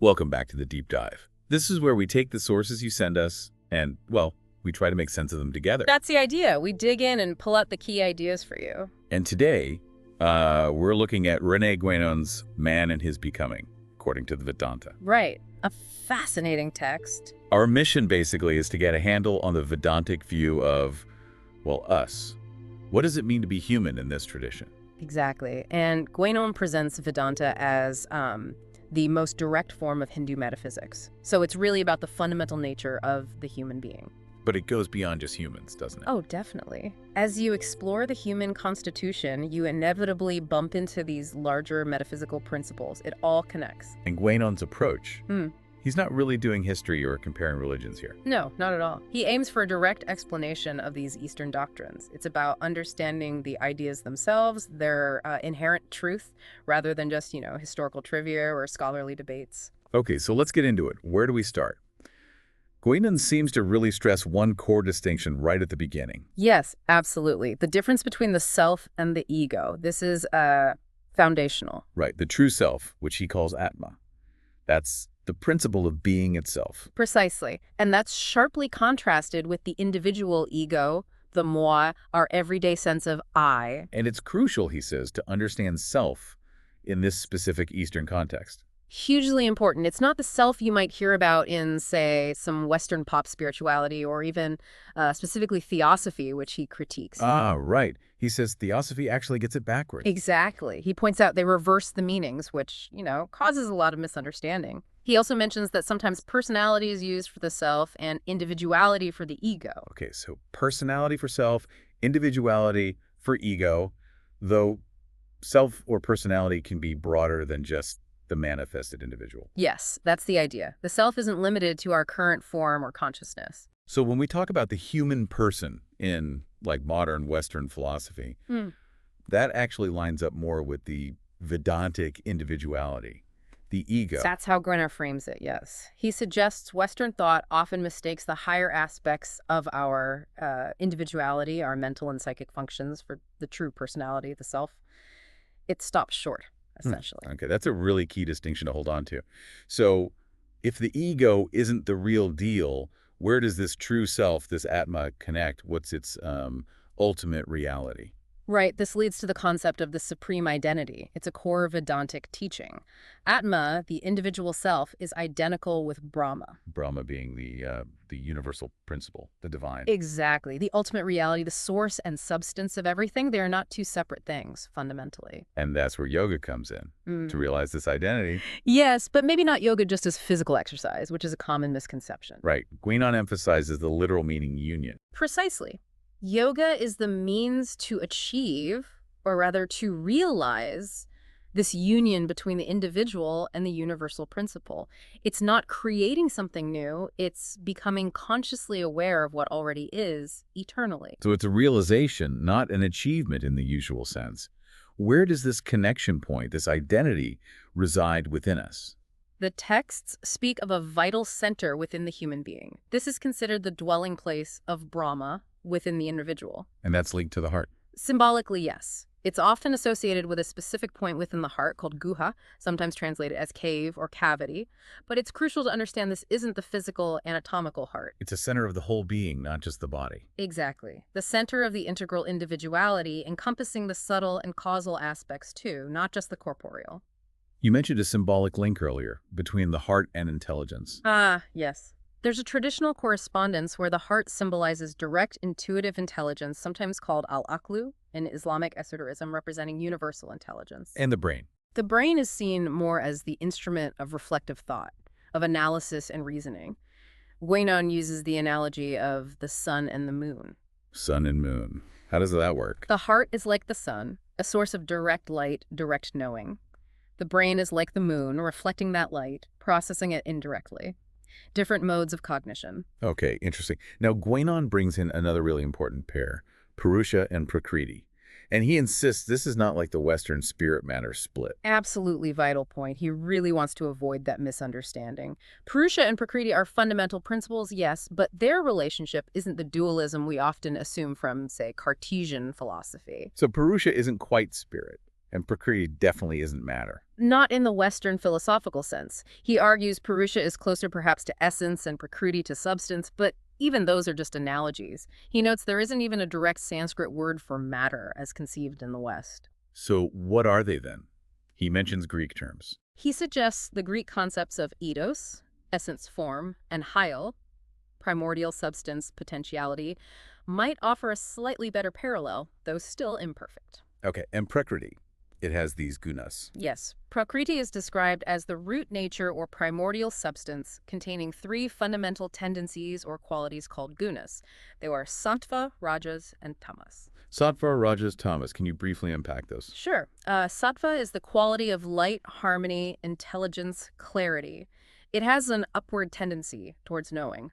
Welcome back to the Deep Dive. This is where we take the sources you send us and, well, we try to make sense of them together. That's the idea. We dig in and pull out the key ideas for you. And today, we're looking at René Guénon's Man and His Becoming, according to the Vedanta. Right. A fascinating text. Our mission, basically, is to get a handle on the Vedantic view of, well, us. What does it mean to be human in this tradition? Exactly. And Guénon presents Vedanta as the most direct form of Hindu metaphysics. So it's really about the fundamental nature of the human being. But it goes beyond just humans, doesn't it? Oh, definitely. As you explore the human constitution, you inevitably bump into these larger metaphysical principles. It all connects. And Guénon's approach, he's not really doing history or comparing religions here. No, not at all. He aims for a direct explanation of these Eastern doctrines. It's about understanding the ideas themselves, their inherent truth, rather than just, historical trivia or scholarly debates. Okay, so let's get into it. Where do we start? Guénon seems to really stress one core distinction right at the beginning. Yes, absolutely. The difference between the self and the ego. This is foundational. Right, the true self, which he calls Ātman. That's the principle of being itself. Precisely. And that's sharply contrasted with the individual ego, the moi, our everyday sense of I. And it's crucial, he says, to understand self in this specific Eastern context. Hugely important. It's not the self you might hear about in, say, some Western pop spirituality or even specifically theosophy, which he critiques. Ah, right. He says theosophy actually gets it backwards. Exactly. He points out they reverse the meanings, which, causes a lot of misunderstanding. He also mentions that sometimes personality is used for the self and individuality for the ego. Okay, so personality for self, individuality for ego, though self or personality can be broader than just the manifested individual. Yes, that's the idea. The self isn't limited to our current form or consciousness. So when we talk about the human person in modern Western philosophy, that actually lines up more with the Vedantic individuality, the ego. That's how Guénon frames it, yes. He suggests Western thought often mistakes the higher aspects of our individuality, our mental and psychic functions, for the true personality, the self. It stops short, essentially. Okay, that's a really key distinction to hold on to. So if the ego isn't the real deal, where does this true self, this Ātma, connect? What's its ultimate reality? Right. This leads to the concept of the supreme identity. It's a core Vedantic teaching. Ātma, the individual self, is identical with Brahma. Brahma being the universal principle, the divine. Exactly. The ultimate reality, the source and substance of everything, they are not two separate things, fundamentally. And that's where yoga comes in, to realize this identity. Yes, but maybe not yoga just as physical exercise, which is a common misconception. Right. Guénon emphasizes the literal meaning union. Precisely. Yoga is the means to achieve, or rather to realize, this union between the individual and the universal principle. It's not creating something new, it's becoming consciously aware of what already is eternally. So it's a realization, not an achievement in the usual sense. Where does this connection point, this identity, reside within us? The texts speak of a vital center within the human being. This is considered the dwelling place of Brahma within the individual. And that's linked to the heart. Symbolically, yes. It's often associated with a specific point within the heart called guha, sometimes translated as cave or cavity. But it's crucial to understand this isn't the physical, anatomical heart. It's a center of the whole being, not just the body. Exactly. The center of the integral individuality, encompassing the subtle and causal aspects too, not just the corporeal. You mentioned a symbolic link earlier between the heart and intelligence. Ah, yes. There's a traditional correspondence where the heart symbolizes direct intuitive intelligence, sometimes called al-aqlu, in Islamic esotericism, representing universal intelligence. And the brain. The brain is seen more as the instrument of reflective thought, of analysis and reasoning. Guénon uses the analogy of the sun and the moon. Sun and moon. How does that work? The heart is like the sun, a source of direct light, direct knowing. The brain is like the moon, reflecting that light, processing it indirectly. Different modes of cognition. Okay, interesting. Now, Guénon brings in another really important pair, Purusha and Prakriti. And he insists this is not like the Western spirit-matter split. Absolutely vital point. He really wants to avoid that misunderstanding. Purusha and Prakriti are fundamental principles, yes, but their relationship isn't the dualism we often assume from, say, Cartesian philosophy. So Purusha isn't quite spirit, and Prakriti definitely isn't matter. Not in the Western philosophical sense. He argues Purusha is closer perhaps to essence and Prakriti to substance, but even those are just analogies. He notes there isn't even a direct Sanskrit word for matter as conceived in the West. So what are they then? He mentions Greek terms. He suggests the Greek concepts of eidos, essence form, and hyle, primordial substance potentiality, might offer a slightly better parallel, though still imperfect. Okay, and Prakriti. It has these gunas. Yes, Prakriti is described as the root nature or primordial substance containing three fundamental tendencies or qualities called gunas. They are sattva, rajas, and tamas. Sattva, rajas, tamas. Can you briefly unpack those? Sure. Sattva is the quality of light, harmony, intelligence, clarity. It has an upward tendency towards knowing.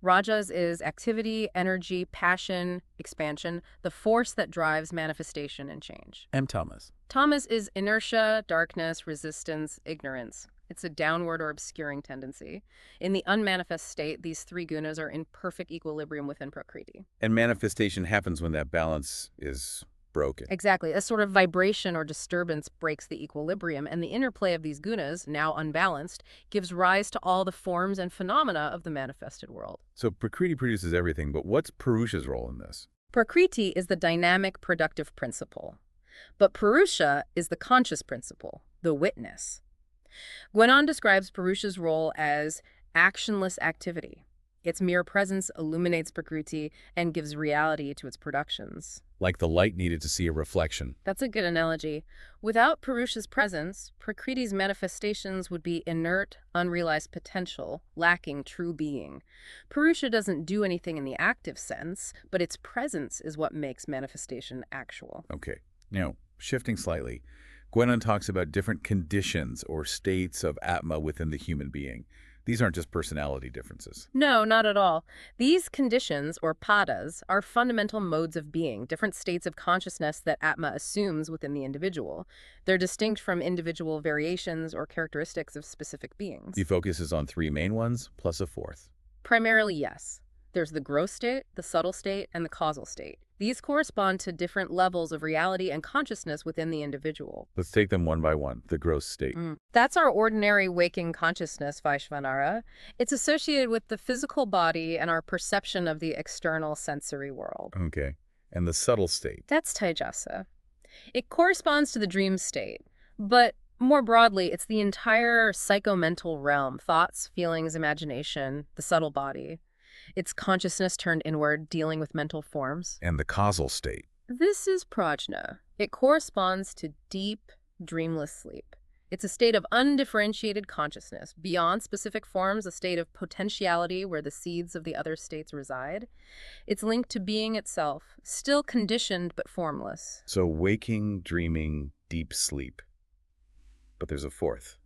Rajas is activity, energy, passion, expansion, the force that drives manifestation and change. And tamas. Tamas is inertia, darkness, resistance, ignorance. It's a downward or obscuring tendency. In the unmanifest state, these three gunas are in perfect equilibrium within Prakriti. And manifestation happens when that balance is broken. Exactly. A sort of vibration or disturbance breaks the equilibrium, and the interplay of these gunas, now unbalanced, gives rise to all the forms and phenomena of the manifested world. So Prakriti produces everything, but what's Purusha's role in this? Prakriti is the dynamic, productive principle. But Purusha is the conscious principle, the witness. Guénon describes Purusha's role as actionless activity. Its mere presence illuminates Prakriti and gives reality to its productions. Like the light needed to see a reflection. That's a good analogy. Without Purusha's presence, Prakriti's manifestations would be inert, unrealized potential, lacking true being. Purusha doesn't do anything in the active sense, but its presence is what makes manifestation actual. Okay. Now, shifting slightly, Guénon talks about different conditions or states of Ātma within the human being. These aren't just personality differences. No, not at all. These conditions, or padas, are fundamental modes of being, different states of consciousness that Ātma assumes within the individual. They're distinct from individual variations or characteristics of specific beings. He focuses on three main ones, plus a fourth. Primarily, yes. There's the gross state, the subtle state, and the causal state. These correspond to different levels of reality and consciousness within the individual. Let's take them one by one. The gross state. That's our ordinary waking consciousness, Vaishvanara. It's associated with the physical body and our perception of the external sensory world. Okay. And the subtle state. That's Taijasa. It corresponds to the dream state, but more broadly, it's the entire psychomental realm, thoughts, feelings, imagination, the subtle body. It's consciousness turned inward, dealing with mental forms. And the causal state. This is prajna. It corresponds to deep, dreamless sleep. It's a state of undifferentiated consciousness, beyond specific forms, a state of potentiality where the seeds of the other states reside. It's linked to being itself, still conditioned but formless. So waking, dreaming, deep sleep. But there's a fourth.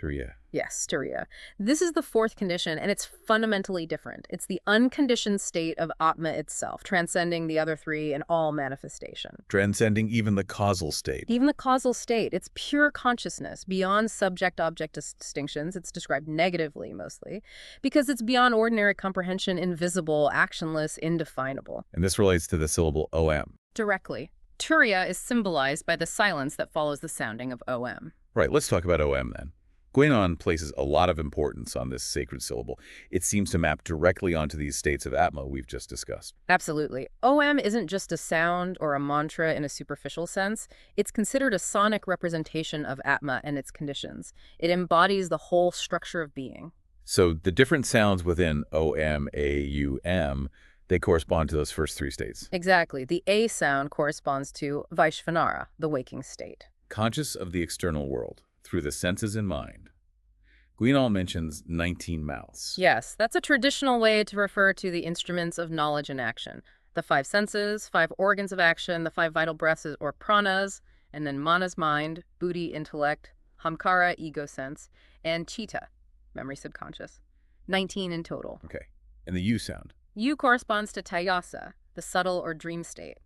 Turiya. Yes, Turiya. This is the fourth condition, and it's fundamentally different. It's the unconditioned state of Ātma itself, transcending the other three in all manifestation. Transcending even the causal state. Even the causal state, it's pure consciousness, beyond subject-object distinctions. It's described negatively, mostly, because it's beyond ordinary comprehension, invisible, actionless, indefinable. And this relates to the syllable OM. Directly. Turiya is symbolized by the silence that follows the sounding of OM. Right, let's talk about OM then. Guénon places a lot of importance on this sacred syllable. It seems to map directly onto these states of Ātma we've just discussed. Absolutely. OM isn't just a sound or a mantra in a superficial sense. It's considered a sonic representation of Ātma and its conditions. It embodies the whole structure of being. So the different sounds within OM, A, U, M, they correspond to those first three states. Exactly. The A sound corresponds to Vaishvanara, the waking state. Conscious of the external world, through the senses and mind. Guénon mentions 19 mouths. Yes, that's a traditional way to refer to the instruments of knowledge and action. The 5 senses, 5 organs of action, the 5 vital breaths or pranas, and then manas, mind, buddhi, intellect, hamkara, ego sense, and chitta, memory subconscious. 19 in total. Okay. And the U sound. U corresponds to tayasa, the subtle or dream state.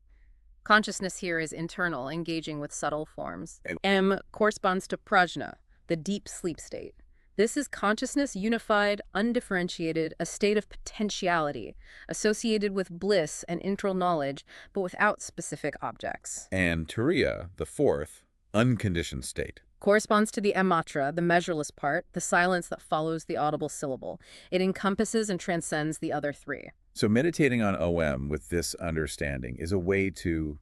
Consciousness here is internal, engaging with subtle forms. And M corresponds to prajna, the deep sleep state. This is consciousness unified, undifferentiated, a state of potentiality, associated with bliss and internal knowledge, but without specific objects. And Turiya, the fourth, unconditioned state. corresponds to the amatra, the measureless part, the silence that follows the audible syllable. It encompasses and transcends the other three. So meditating on OM with this understanding is a way to,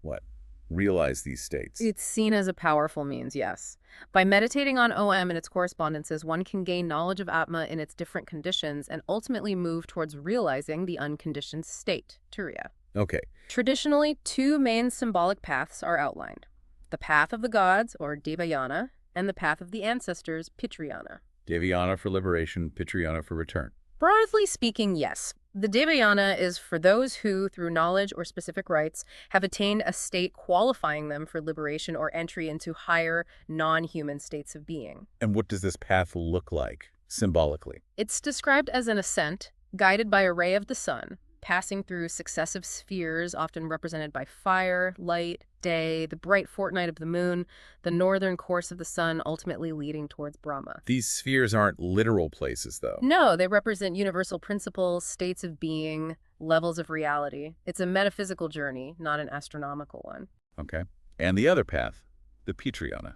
what, realize these states. It's seen as a powerful means, yes. By meditating on OM and its correspondences, one can gain knowledge of Ātma in its different conditions and ultimately move towards realizing the unconditioned state, turiya. Okay. Traditionally, two main symbolic paths are outlined. The path of the gods, or Devayana, and the path of the ancestors, Pitrayana. Devayana for liberation, Pitrayana for return. Broadly speaking, yes. The Devayana is for those who, through knowledge or specific rites, have attained a state qualifying them for liberation or entry into higher, non-human states of being. And what does this path look like, symbolically? It's described as an ascent, guided by a ray of the sun, passing through successive spheres, often represented by fire, light, day, the bright fortnight of the moon, the northern course of the sun, ultimately leading towards Brahma. These spheres aren't literal places, though. No, they represent universal principles, states of being, levels of reality. It's a metaphysical journey, not an astronomical one. Okay. And the other path, the Pitrayana.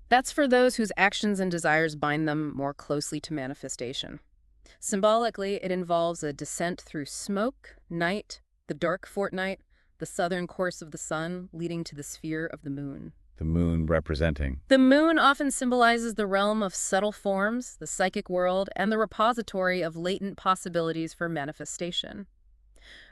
That's for those whose actions and desires bind them more closely to manifestation. Symbolically, it involves a descent through smoke, night, the dark fortnight, the southern course of the sun, leading to the sphere of the moon. The moon representing. The moon often symbolizes the realm of subtle forms, the psychic world, and the repository of latent possibilities for manifestation.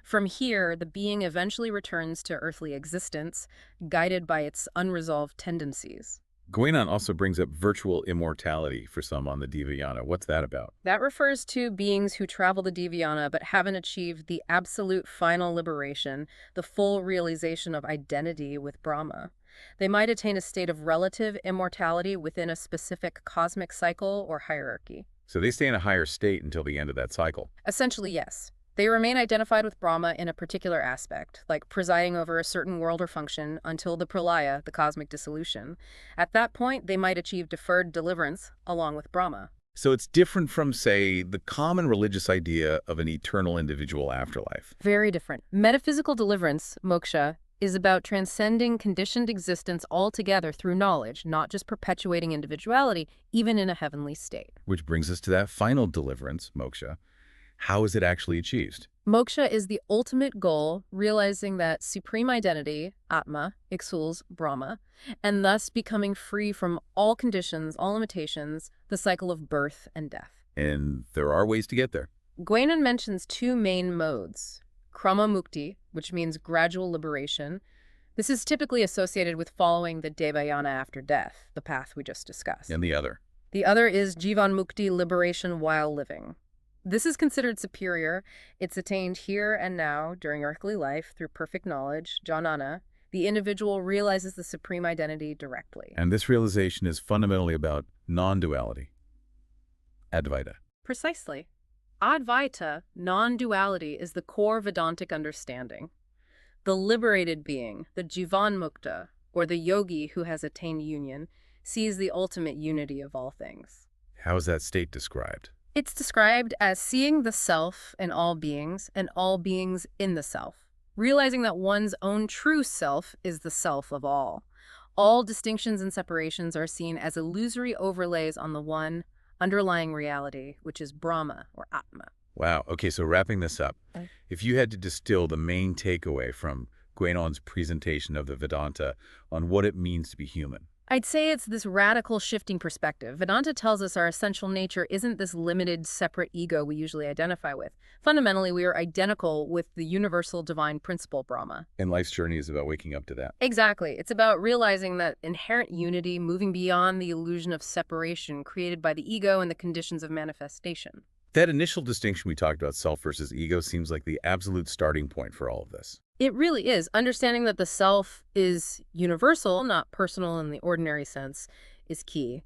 From here, the being eventually returns to earthly existence, guided by its unresolved tendencies. Guénon also brings up virtual immortality for some on the Devayana. What's that about? That refers to beings who travel the Devayana but haven't achieved the absolute final liberation, the full realization of identity with Brahma. They might attain a state of relative immortality within a specific cosmic cycle or hierarchy. So they stay in a higher state until the end of that cycle. Essentially, yes. They remain identified with Brahma in a particular aspect, like presiding over a certain world or function until the pralaya, the cosmic dissolution. At that point, they might achieve deferred deliverance along with Brahma. So it's different from, say, the common religious idea of an eternal individual afterlife. Very different. Metaphysical deliverance, mokṣa, is about transcending conditioned existence altogether through knowledge, not just perpetuating individuality, even in a heavenly state. Which brings us to that final deliverance, mokṣa. How is it actually achieved? Mokṣa is the ultimate goal, realizing that supreme identity, Ātma, exuls Brahma, and thus becoming free from all conditions, all limitations, the cycle of birth and death. And there are ways to get there. Guénon mentions two main modes. Krama mukti, which means gradual liberation. This is typically associated with following the Devayana after death, the path we just discussed. And the other? The other is Jivan mukti, liberation while living. This is considered superior. It's attained here and now during earthly life through perfect knowledge, jnana. The individual realizes the supreme identity directly. And this realization is fundamentally about non-duality. Advaita. Precisely. Advaita, non-duality, is the core Vedantic understanding. The liberated being, the Jivan Mukta, or the yogi who has attained union, sees the ultimate unity of all things. How is that state described? It's described as seeing the self in all beings and all beings in the self, realizing that one's own true self is the self of all. All distinctions and separations are seen as illusory overlays on the one underlying reality, which is Brahma or Ātma. Wow. Okay, so wrapping this up, if you had to distill the main takeaway from Guénon's presentation of the Vedanta on what it means to be human, I'd say it's this radical shifting perspective. Vedanta tells us our essential nature isn't this limited, separate ego we usually identify with. Fundamentally, we are identical with the universal divine principle, Brahma. and life's journey is about waking up to that. Exactly. It's about realizing that inherent unity, moving beyond the illusion of separation created by the ego and the conditions of manifestation. That initial distinction we talked about, self versus ego, seems like the absolute starting point for all of this. It really is. Understanding that the self is universal, not personal in the ordinary sense, is key.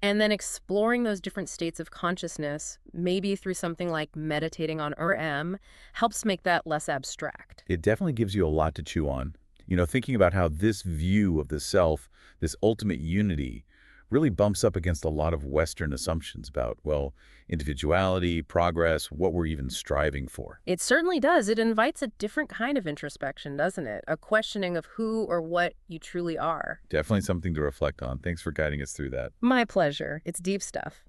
And then exploring those different states of consciousness, maybe through something like meditating on RM, helps make that less abstract. It definitely gives you a lot to chew on. You know, thinking about how this view of the self, this ultimate unity, really bumps up against a lot of Western assumptions about, well, individuality, progress, what we're even striving for. It certainly does. It invites a different kind of introspection, doesn't it? A questioning of who or what you truly are. Definitely something to reflect on. Thanks for guiding us through that. My pleasure. It's deep stuff.